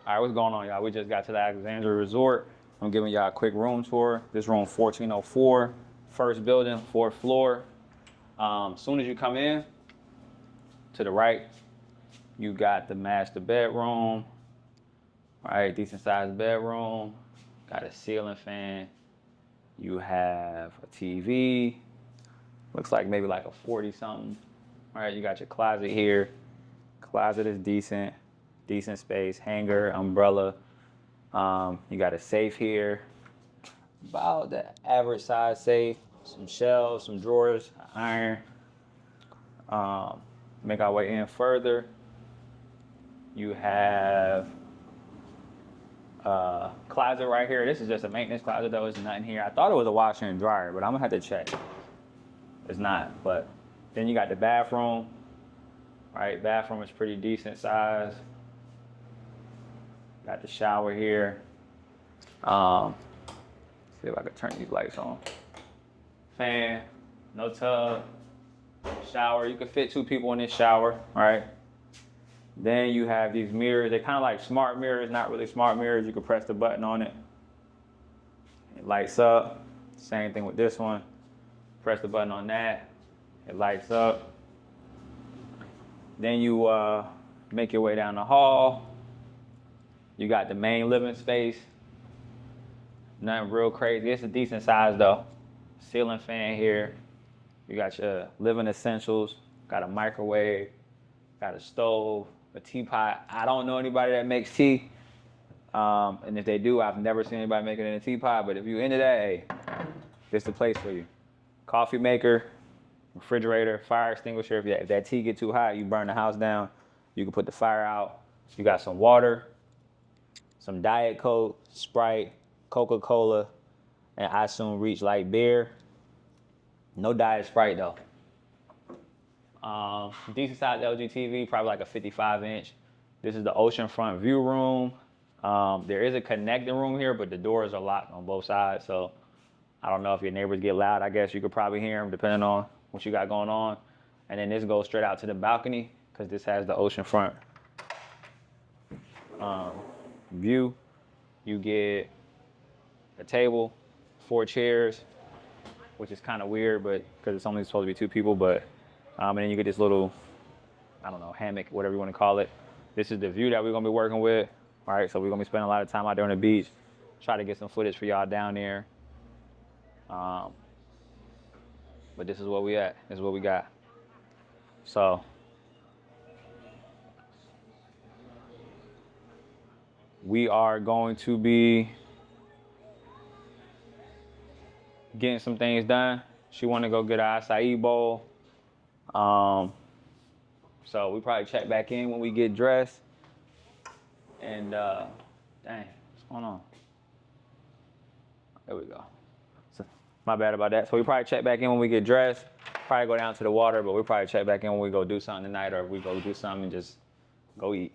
All right, what's going on, y'all? We just got to the Alexandra Resort. I'm giving y'all a quick room tour. This room 1404, first building, 4th floor. Soon as you come in, to the right, you got the master bedroom. All right, decent sized bedroom. Got a ceiling fan. You have a TV. Looks like maybe like a 40 something. All right, you got your closet here. Closet is decent. Decent space, hanger, umbrella. You got a safe here. About the average size safe. Some shelves, some drawers, iron. Make our way in further. You have a closet right here. This is just a maintenance closet though. There's nothing here. I thought it was a washer and dryer, but I'm gonna have to check. It's not, but then you got the bathroom. Right, bathroom is pretty decent size. Got the shower here. See if I can turn these lights on. Fan, no tub, shower. You can fit 2 people in this shower, all right? Then you have these mirrors. They're kind of like smart mirrors, not really smart mirrors. You can press the button on it. It lights up. Same thing with this one. Press the button on that. It lights up. Then you make your way down the hall. You got the main living space. Nothing real crazy. It's a decent size though. Ceiling fan here. You got your living essentials. Got a microwave. Got a stove. A teapot. I don't know anybody that makes tea. And if they do, I've never seen anybody make it in a teapot. But if you're into that, hey, this is the place for you. Coffee maker. Refrigerator, fire extinguisher. If that tea get too hot, you burn the house down. You can put the fire out. You got some water, some Diet Coke, Sprite, Coca-Cola, and I soon reach light beer. No Diet Sprite though. Decent sized LG TV, probably like a 55-inch. This is the oceanfront view room. There is a connecting room here, but the doors are locked on both sides. So I don't know if your neighbors get loud. I guess you could probably hear them depending on what you got going on. And then this goes straight out to the balcony because this has the oceanfront view. You get a table, 4 chairs, which is kind of weird, but because it's only supposed to be 2 people. But and then you get this little, I don't know, hammock, whatever you want to call it. This is the view that we're gonna be working with. All right, so we're gonna be spending a lot of time out there on the beach. Try to get some footage for y'all down there. But this is where we at. This is what we got. So we are going to be getting some things done. She want to go get an acai bowl. So we probably check back in when we get dressed. And dang, what's going on? There we go. My bad about that. So we probably check back in when we get dressed. Probably go down to the water, but we probably check back in when we go do something tonight, or we go do something and just go eat.